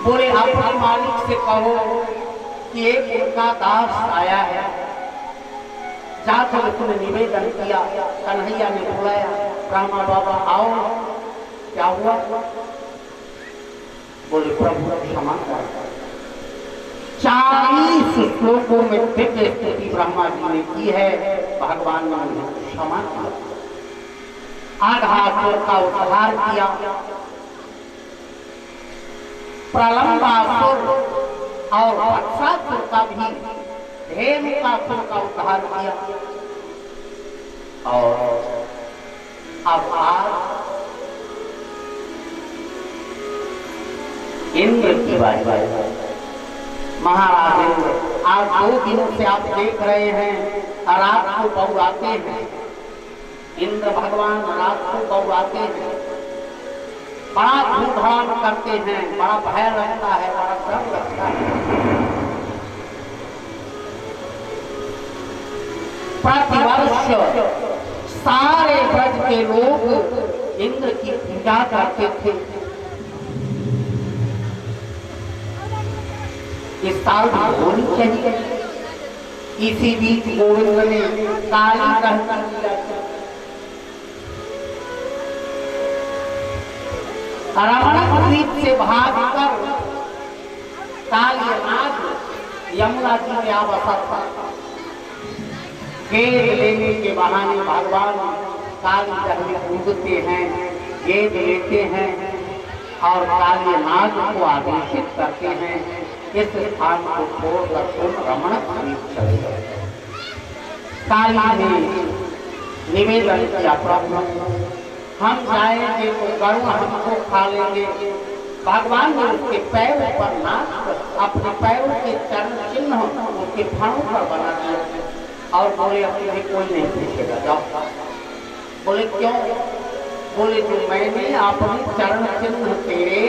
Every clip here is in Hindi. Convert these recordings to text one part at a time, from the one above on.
बोले अपने मालिक से कहो कि एक उनका दास आया है, जाकर उसने निवेदन किया। कन्हैया ने बुलाया, ब्रह्मा बाबा आओ, क्या हुआ? बोले प्रभु क्षमा कर। 40 श्लोकों में दिव्य स्तुति ब्रह्मा जी ने की है, भगवान ने क्षमा किया। आधासुर का उद्धार किया, प्रलंबासुर और भक्षासुर का भी, धेनुकासुर का उद्धार किया। और अब आज इंद्र की बारी। महाराज इंद्र आज 2 दिनों से आप देख रहे हैं, रात को बहुराते हैं। इंद्र भगवान रात को बहुराते हैं, बड़ा धूमधाम करते हैं, बड़ा भय लगता है, बड़ा डर लगता है। प्रतिवर्ष सारे ब्रज के लोग इंद्र की पूजा करते थे। इस साल भी होनी चाहिए। इसी बीच गोविंद ने काली ग्रह कर दिया। रमण द्वीप से भागकर कालीनाथ यमुना जी में आवास था। गेंद लेने के बहाने भगवान काली ग्रह में कूदते हैं, गेंद लेते हैं और कालीनाथ को आदेशित करते हैं इस स्थान को छोड़कर तुम रमण द्वीप चले गए। काली ने निवेदन किया, प्रभु हम जाएंगे तो गरुड़ हमको खा लेंगे। भगवान ने उसके पैरों पर नाच अपने पैरों के चरण चिन्ह उसके फणों पर बना दिया और बोले अपने कोई नहीं पूछेगा, जाओ। बोले क्यों? बोले जो मैंने अपने चरण चिन्ह तेरे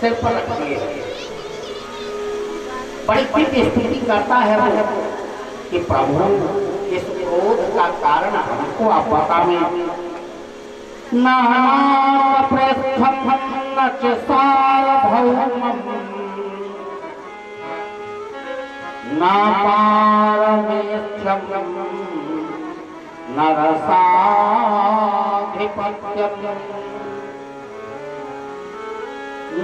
सिर पर रख दिए। बड़ी दिव्य स्थिति करता है वो कि प्रभु इस क्रोध का कारण हमको आप बतावें। नाप्रस्थम न च सार्वभौमम् न पारमेष्ठम् न रसाधिपत्यम् न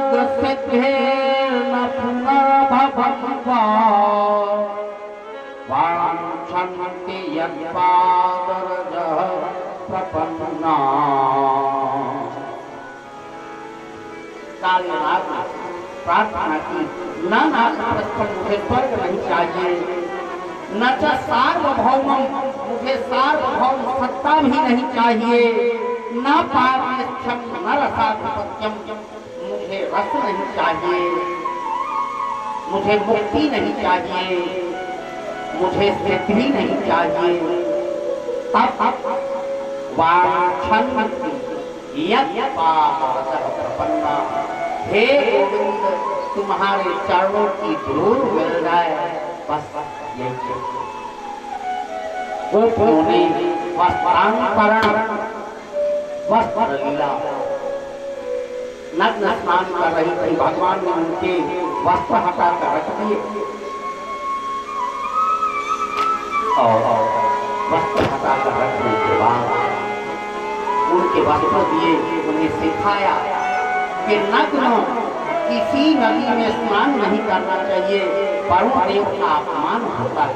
योगसिद्धिर्न पुनर्भवम् वा वाञ्छन्ति यत्पादरजः प्रपन्ना। कालीनाथ प्रार्थना की, न नाप्रस्थम मुझे स्वर्ग नहीं चाहिए, न च सार्वभौमम् मुझे सार्वभौम सत्ता भी नहीं चाहिए, न पारमेष्ठम न रसाधिपत्यम मुझे रस नहीं चाहिए, मुझे मुक्ति नहीं चाहिए, मुझे सिद्धि नहीं चाहिए। अब वाञ्छन्ति यत्पादरजः प्रपन्ना, हे गोविंद तुम्हारे चरणों की धूल मिल जाए, बस यही चाहिए। गोपियों ने वस्त्रांतरण वस्त्र लीला नग्न स्नान कर रही थी, भगवान ने उनके वस्त्र हटा कर रख दिए और वस्त्र हटा कर रखने के बाद उनके वस्त्र दिए, उन्हें सिखाया कि नग्न किसी नदी में स्नान नहीं करना चाहिए, वरुण देव का अपमान होता है।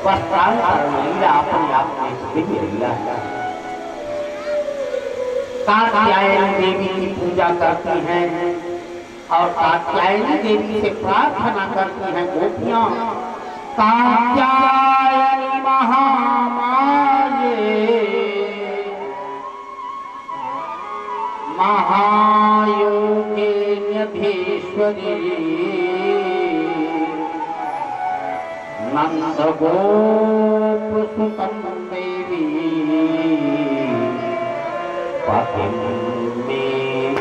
वस्त्रांतरण लीला अपने आप में दिव्य लीला है। कात्यायनी देवी की पूजा करती हैं और कात्यायनी देवी से प्रार्थना करती हैं गोपियां। कात्यायनी महामाये महायोगिन्यधीश्वरी नंद गोप सुतम देवी पतिं मे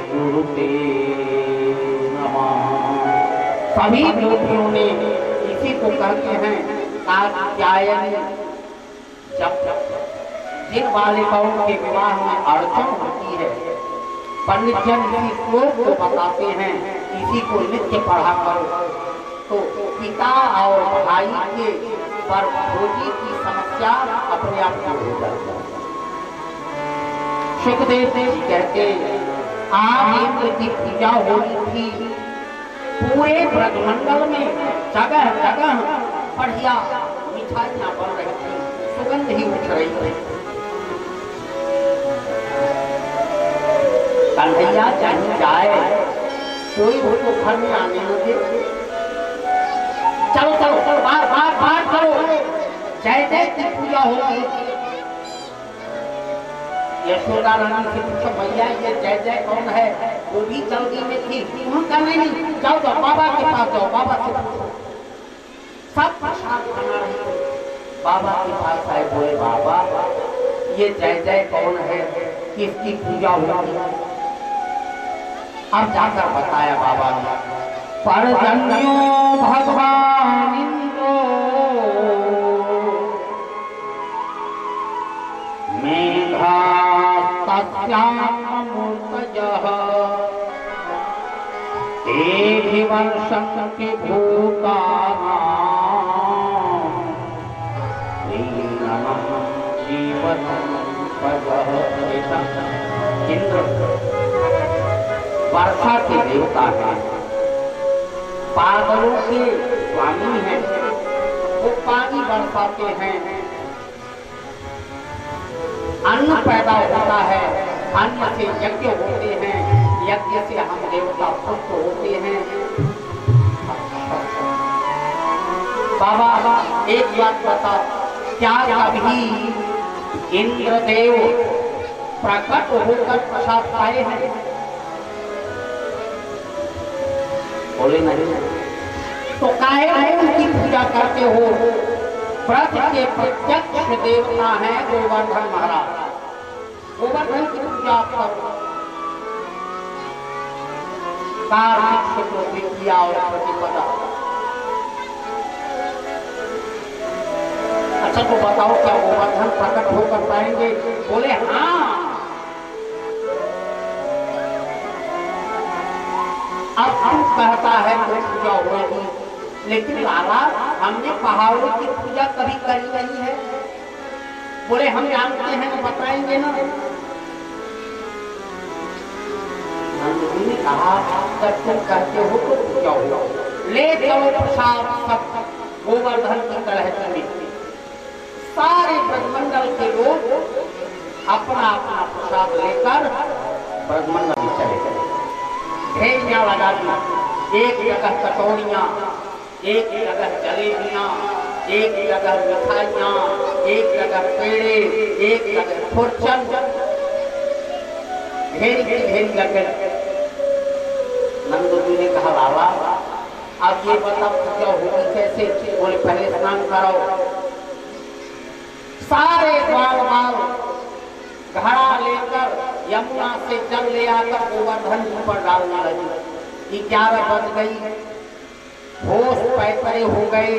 कुरुते नमः। सभी गोपियों ने इसी को कहते हैं कात्यायनी। जब जिन बालिकाओं के विवाह में अड़चन होती है, पंडित जन इसी श्लोक को बताते हैं, इसी को नित्य पढ़ा करो तो पिता और भाई के पर रोजी की समस्या अपने आप दूर हो जाती है। सुखदेव जी कहते आज इंद्र की पूजा हो रही थी, पूरे ब्रजमंडल में जगह जगह बढ़िया मिठाइयां बन रही थी, सुगंध ही उठ रही थी। कन्हैया चाहे जाए कोई उसको घर में आने न दे। चलो चलो चलो बार बार बार करो, जय जय की पूजा होगी। यशोदा रानी से पूछो भैया ये जय जय कौन है, वो भी जल्दी में थी। उन्होंने कहा नहीं जाओ जाओ बाबा के पास जाओ, बाबा से पूछो। सब प्रसाद बना रही थी, बाबा के पास आए, बोले बाबा ये जय जय कौन है, किसकी पूजा होगी। अब जाकर बताया बाबा ने, परजन्यो भगवान इंद्रो मेघा तस्यामूर्तयः तेभि वर्षन्ति भूतानां लीनम् जीवनं पयः। इंद्र वर्षा के देवता हैं, बादलों के स्वामी हैं, वो पानी बरसाते हैं, अन्न पैदा होता है, अन्न से यज्ञ होते हैं, यज्ञ से हम देवता पुष्ट होते हैं। बाबा एक बात बता, क्या कभी इंद्रदेव प्रकट होकर प्रसाद पाए हैं? बोले नहीं। तो काहे उनकी पूजा करते हो? व्रत के प्रत्यक्ष देवता हैं गोवर्धन महाराज, गोवर्धन की पूजा आप करो। कार्तिक शुक्ल द्वितीया और प्रतिपदा। अच्छा तो बताओ क्या गोवर्धन प्रकट होकर पाएंगे? बोले हाँ। अब हम कहता है तो पूजा होगी, लेकिन लाला हमने पहाड़ों की पूजा कभी करी नहीं है। बोले हम जानते हैं तो बताएंगे ना। नंदजी ने कहा जब तुम कहते हो तो पूजा हो, ले चलो प्रसाद सब गोवर्धन की तलहटी में। सारे ब्रजमंडल के लोग अपना अपना प्रसाद लेकर ब्रजमंडल में चले गए। ढेरियां लगा दी, एक जगह कटोरियां, एक जगह जलेबियां, एक जगह मिठाइयां, एक जगह पेड़े, एक जगह खुरचन, ढेरी लगे। नंदू जी ने कहा लाला अब ये बता पूजा होगी कैसे? बोले पहले स्नान कराओ। सारे बाल बाल घड़ा लेकर यमुना से जल ले आकर गोवर्धन पर डालने लगी। 11 बज गई, होश पैतरे हो गए।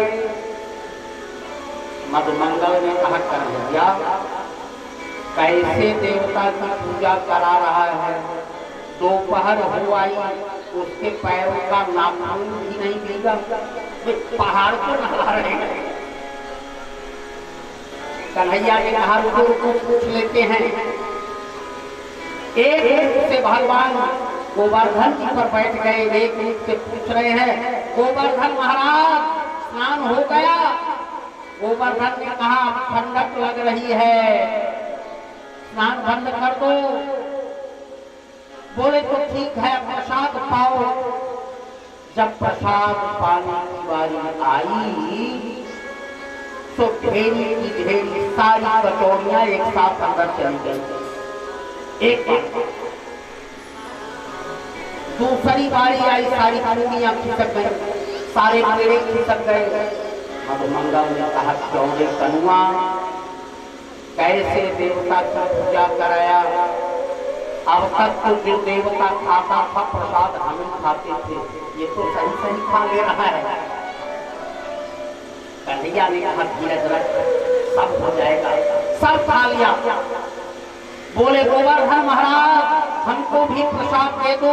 मधुमंगल ने कहा कन्हैया कैसे देवता की पूजा करा रहा है? दोपहर हो आई, उसके पैरों का नाखून भी नहीं भीगा, पहाड़ को नहा रहे हैं। कन्हैया ने कहा रुको पूछ लेते हैं। एक से भगवान गोवर्धन जी पर बैठ गए, एक से पूछ रहे हैं गोवर्धन महाराज स्नान हो गया? गोवर्धन ने कहा ठंडक लग रही है, स्नान बंद कर दो। बोले तो ठीक है प्रसाद पाओ। जब प्रसाद पाने की बारी आई तो ढेरी की ढेरी सारी कटोरियां एक साथ अंदर चली गई। एक दूसरी बारी आई, सारी पूरियां खिसक गई, सारे पेड़े खिसक गए। मधुमंगल ने कहा क्यों रे कनुआ कैसे देवता की पूजा कराया? अब तक तो जो देवता खाता था प्रसाद हम ही खाते थे, ये तो सही सही खा ले रहा है। कन्हैया ने कहा धीरज रख, सब हो जाएगा। सब खा लिया। बोले गोवर्धन महाराज हमको भी प्रसाद दे दो।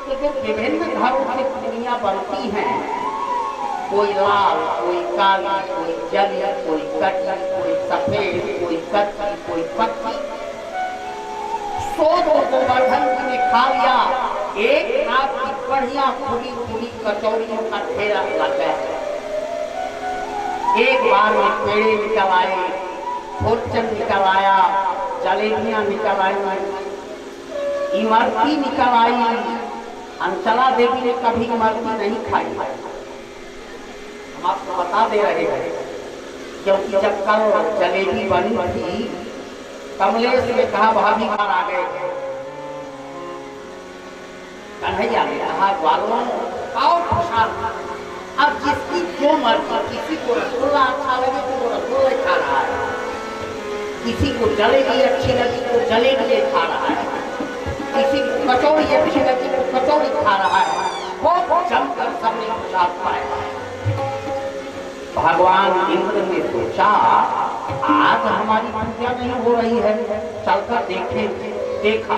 तो जो विभिन्न घरों से कुड़ियां बनती हैं, कोई लाल, कोई काली, कोई जली, कोई कटी, कोई सफेद, कोई कच्ची, कोई पक्की, सो दो गोवर्धन जी ने खा लिया। एक रात की बढ़िया खुली खुली कचौड़ियों का ठेला लग गया। एक बार में पेड़े निकल आए, भोजन निकल आया, जलेबियां निकल आई, इमरती निकल आई। अंचला देवी ने कभी इमरती नहीं खाई। हम आपको बता दे रहे हैं, क्योंकि जब कल जलेबी बनी थी, कमलेश ने कहा भाभी घर आ गए। कन्हैया ने कहा ग्वालों आओ प्रसाद। अब जिसकी जो मर्जी, किसी को रसगुल्ला अच्छा लगे तो वो रसगुल्ला खा रहा है, किसी को जलेबी अच्छी लगी तो जलेबी खा रहा है, किसी को कचौड़ी अच्छी लगी तो कचौड़ी खा रहा है। बहुत जमकर सबने प्रसाद पाया। भगवान इंद्र ने सोचा आज हमारी पूजा नहीं हो रही है, चलकर देखें। देखा,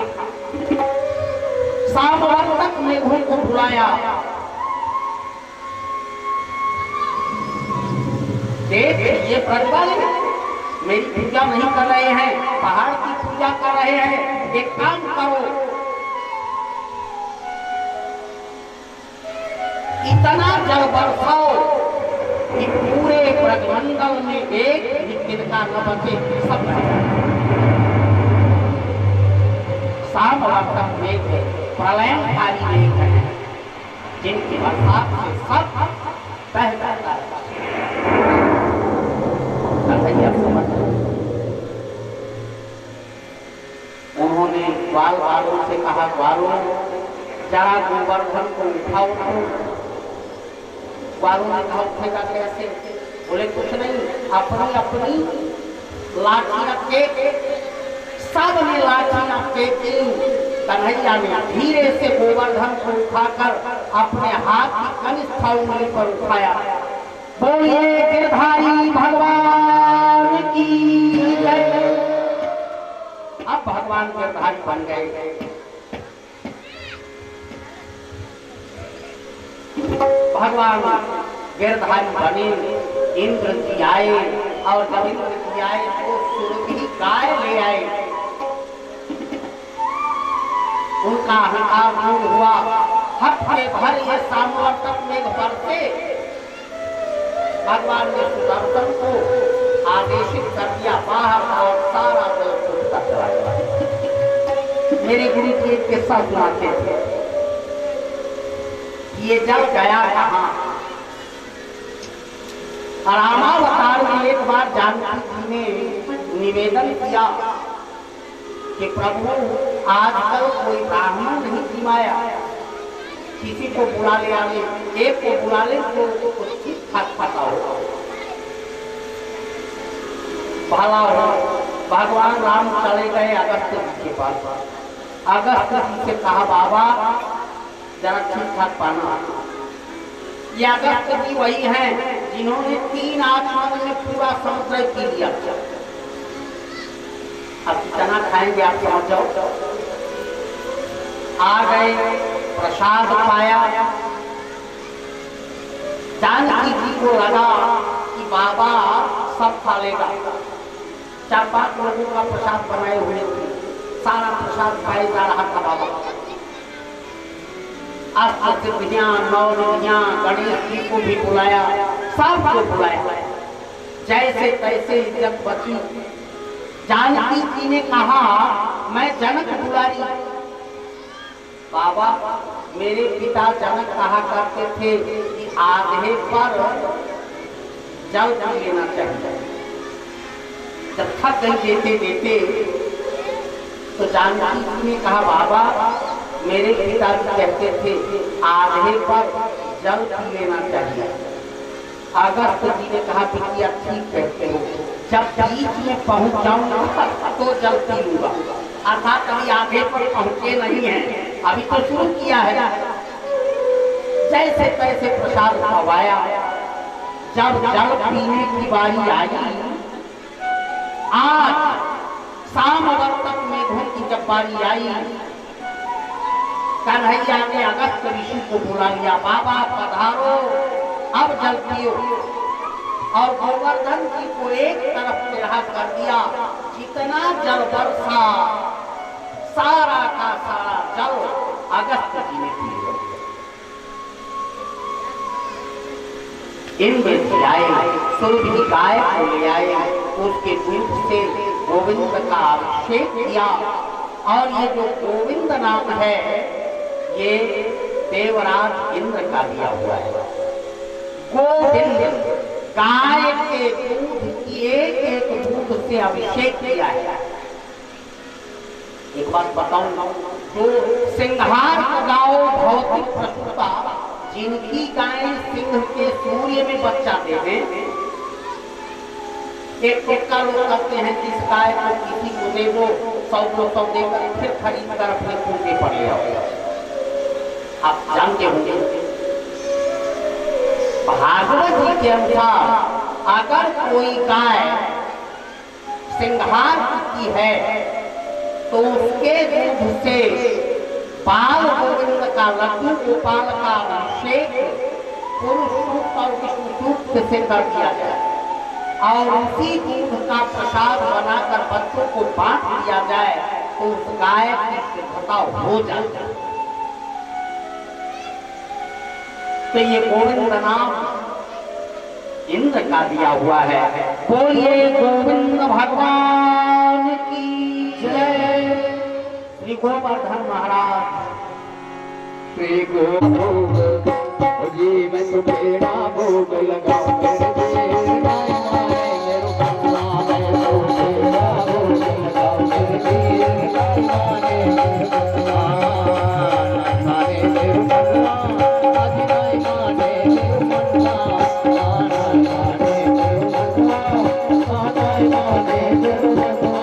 सामवर्तक मेघों को बुलाया। देख ये प्रज्वल मेरी पूजा नहीं कर रहे हैं, पहाड़ की पूजा कर रहे हैं। एक काम करो, इतना जल बरसाओ कि पूरे ब्रह्मंडल में एक भी तिनका न बचे, सब सामवर्तक मेघ प्रलयकारी मेघ है, जिनकी बरसात से सब बह जाता है। उन्होंने ग्वाल वालों से कहा ग्वालों जरा गोवर्धन को उठाओ। ग्वालों ने कहा उठेगा कैसे? बोले कुछ नहीं, अपनी अपनी लाठियां टेके, सब ने लाठियां टेकी। कन्हैया ने धीरे से गोवर्धन को उठाकर अपने हाथ की कनिष्ठ उंगली पर उठाया। बोलिए गिरधारी भगवान की जय। अब भगवान गिरधारी बन गए। भगवान गिरधारी बने, इंद्र जी आए, और जब इंद्र जी आए तो सुरभि गाय ले आए। उनका अहंकार दूर हुआ। हफ्ते भर ये सामवर्तक मेघ बरसे। भगवान ने सुदर्शन को आदेशित कर दिया बाहर और सारा जल सूखता चला गया। मेरे गुरु जी एक किस्सा सुनाते थे, ये जल गया कहाँ? रामावतार में एक बार जानकी जी ने निवेदन किया कि प्रभु आजकल कोई ब्राह्मण नहीं जिमाया, किसी को बुला ले आवे, एक को बुला ले तो कुछ ठीक ठाक पता हो, भला हो। भगवान राम चले गए अगस्त जी के पास। अगस्त जी से कहा बाबा जरा ठीक ठाक पाना। ये अगस्त जी वही हैं जिन्होंने 3 आचमन में पूरा समुद्र पी लिया। अब कितना खाएंगे आप समझ जाओ। आ गए, प्रसाद पाया। जानकी जी को लगा कि बाबा सब खा लेगा। 4-5 लोगों का प्रसाद बनाए हुए थे, सारा प्रसाद खाए जा रहा था बाबा। अष्टसिद्धियां, 9 निधियां, गणेश जी को भी बुलाया, सबको बुलाया। जैसे तैसे इज्जत बची। जानकी जी ने कहा मैं जनक बुलारी। बाबा मेरे पिता जनक कहा करते थे कि आधे पर जल पी लेना चाहिए। जब थक गई देते देते तो जानकी जी ने कहा बाबा मेरे पिता कहते थे आधे पर जल पी लेना चाहिए। अगस्त जी ने कहा बिटिया ठीक कहते हो, जब बीच में पहुंच जाऊंगा तो जल पी लूंगा। अर्थात अभी आगे पर पहुंचे नहीं है, अभी तो शुरू किया है। जैसे तैसे प्रसाद खवाया। जब जल पीने की बारी आई, आज सामवर्तक मेघों की जब बारी आई, कन्हैया ने अगस्त ऋषि को बुला लिया, बाबा पधारो, अब जल पियो। और गोवर्धन जी को एक तरफ तिरहा कर दिया, जितना जल बरसा सारा का सारा जल अगस्त जी ने पी लिया। इंद्र जी आए, सूर्य गाय को ले आए, उसके दूध से गोविंद का अभिषेक किया। और ये जो गोविंद नाम है ये देवराज इंद्र का दिया हुआ है। गोविंद गाय के दूध की एक एक दूध से अभिषेक किया है। एक बात बताऊं, जो सिंहार गांव भौतिक प्रसूता, जिनकी गायें सिंह के सूर्य में बच्चा दे दें, एक टोका लोग कहते हैं कि इस गाय को किसी को दे दो, 100 देकर फिर खरीद कर अपने खूंटे पर ले आओ। आप जानते होंगे भागवत जी के अनुसार अगर कोई गाय सिंहार की है तो उसके दूध से बाल गोविंद का लड्डू गोपाल का अभिषेक पुरुष सूक्त और विष्णु सूक्त से कर दिया जाए और उसी दूध का प्रसाद बनाकर बच्चों को बांट दिया जाए तो उस गाय की सिद्धता हो जाए। तो ये गोविंद नाम इंद्र का दिया हुआ है। बोलिए गोविंद भगवान की जय। श्री गोवर्धन महाराज। श्री गोविंद जी मैं तुम्हेरा भोग लगाऊं मेरे देव नाय माने मेरो बंगला मैं तुम्हेरा भोग लगाऊं मेरे देव नाय माने मेरो बंगला नाय माने मेरो बंगला आज नाय माने मेरो बंगला नाय माने मेरो बंगला नाय माने मेरो बंगला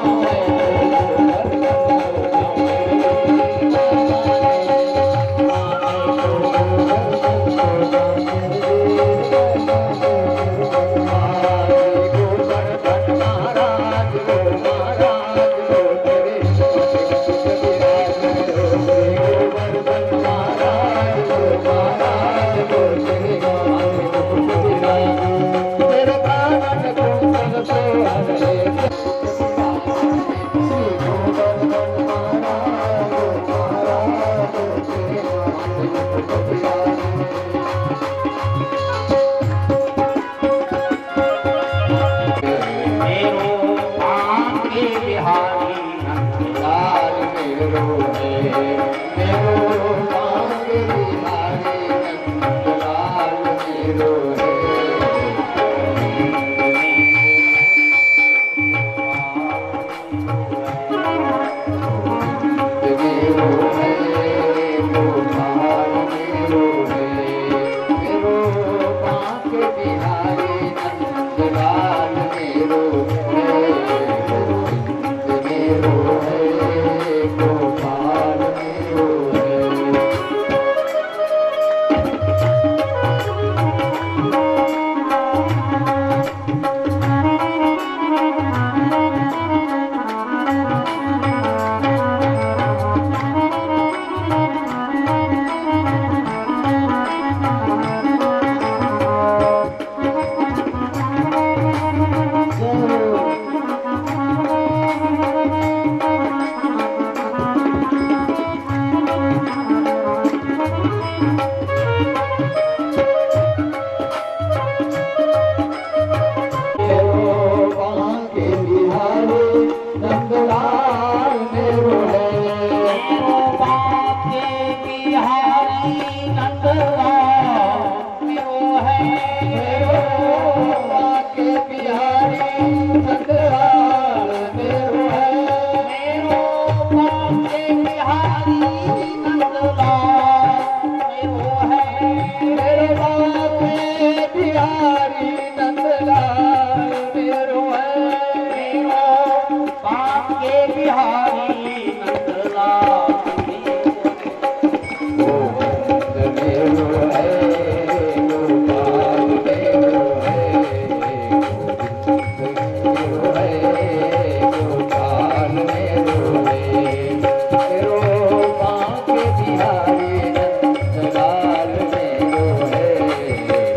बिहारी नंदलाल मेरो है, मेरो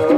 है,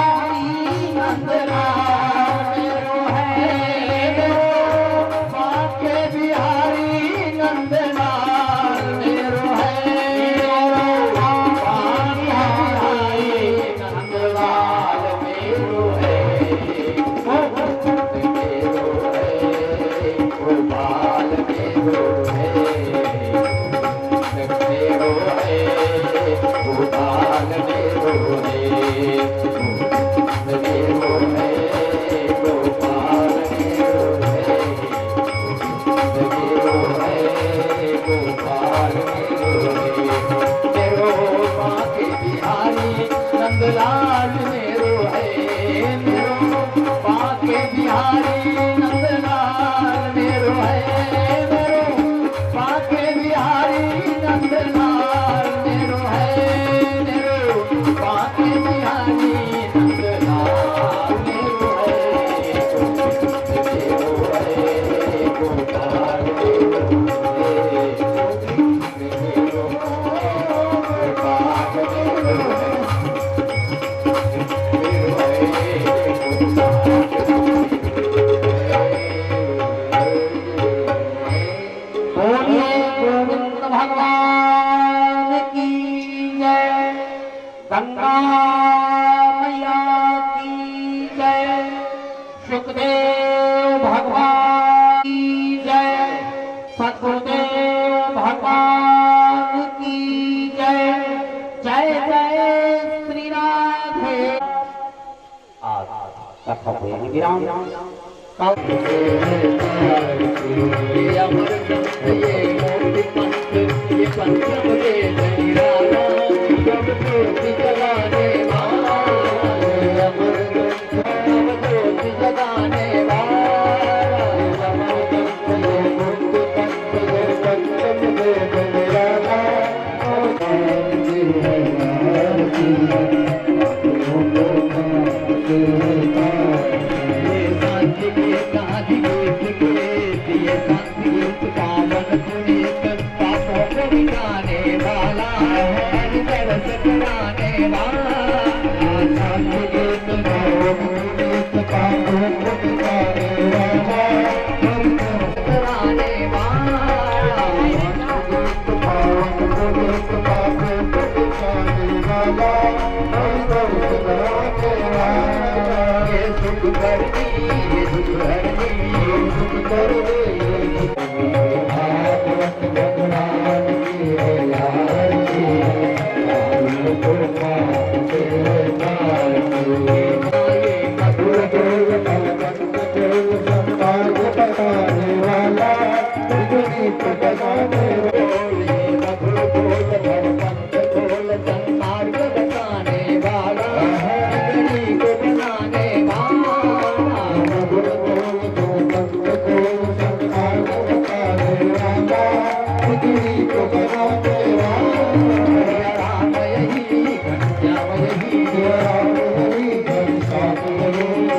गोपाल नंदलाल मेरो है, मेरो बाके बिहारी नंदलाल मेरो है, मेरो बाके बिहारी नंदलाल मेरो है, मेरो बाके बिहारी नंदलाल मेरो है, मेरो है गोपाल मेरो है, मेरो गोपाल मेरो है। बोलिए गोविंद भगवान की जय, गंगा मैया की जय, सुखदेव भगवान की जय, सतगुरुदेव भगवान की जय, जय जय श्री राधे। कथा को यहीं विराम। ये अमर ग्रंथ, ये मोटी पंथ, ये पंचम वेद निराला, सब ज्योति जगाने वाला। ये अमर ग्रंथ, सब ज्योति जगाने वाला। ये अमर ग्रंथ, ये मोटी पंथ, ये पंचम वेद निराला।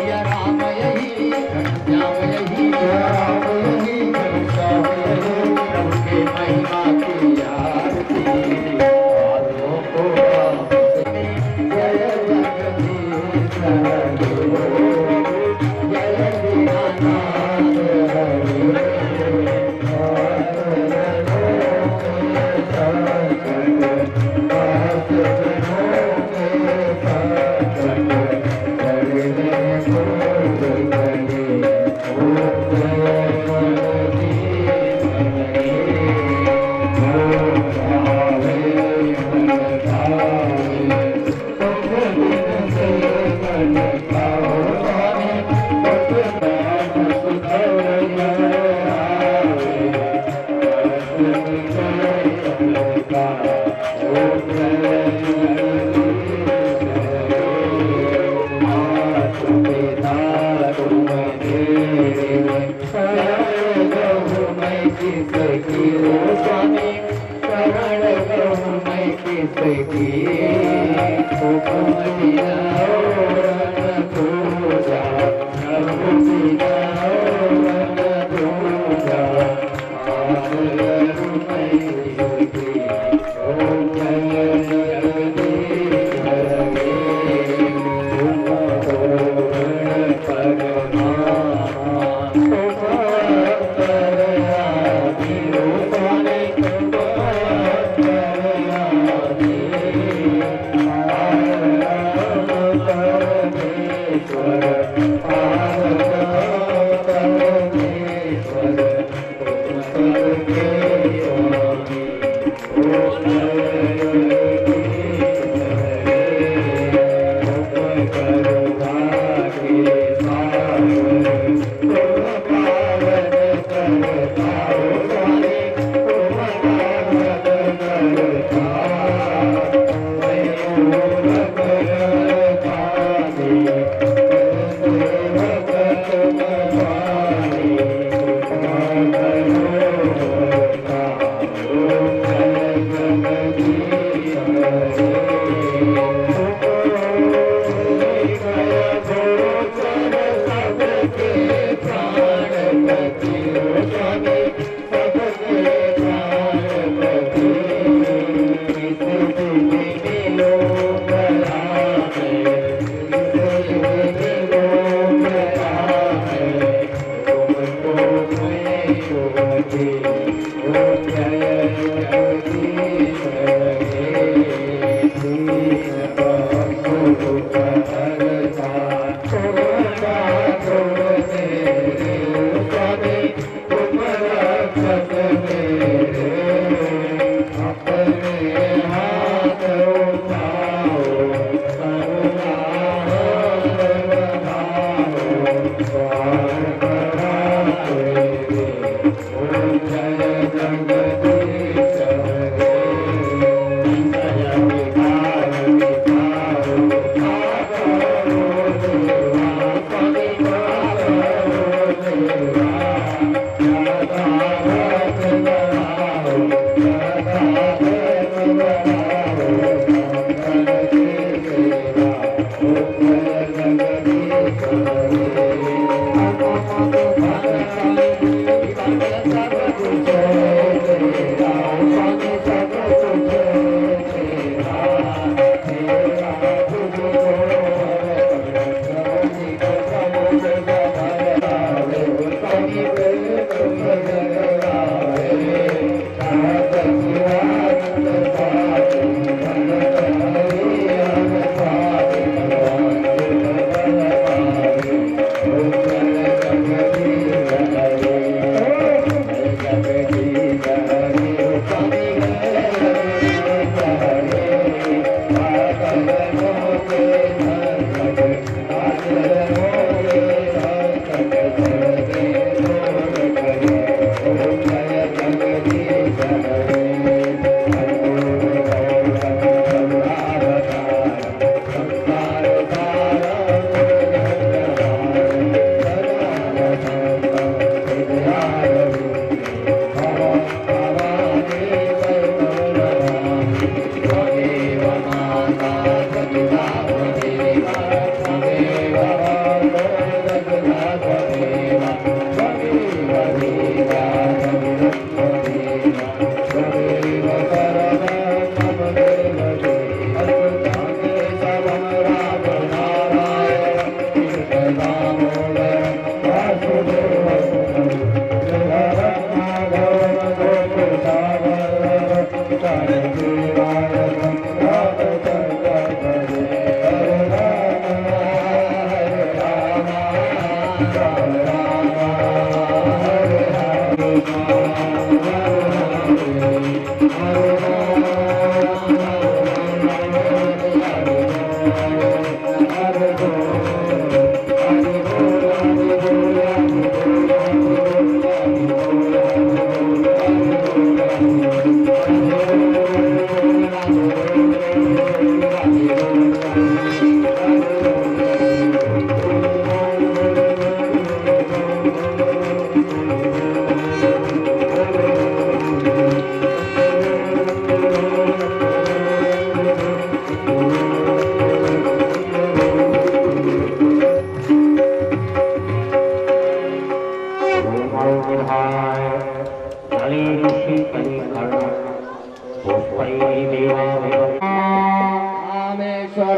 Yeah. Thank you.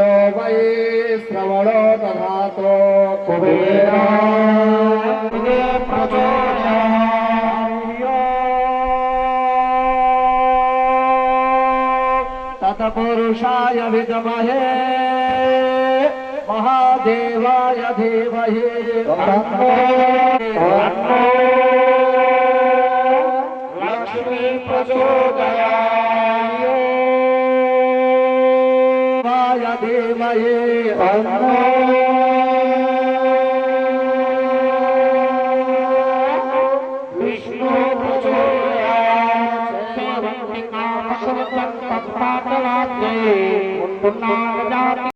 परो वै श्रवणो दधातो कुबेराय तत्पुरुषाय विद्महे महादेवाय धीमहि लक्ष्मी प्रचोदयाय धीमहि विष्णु प्रचोदयाय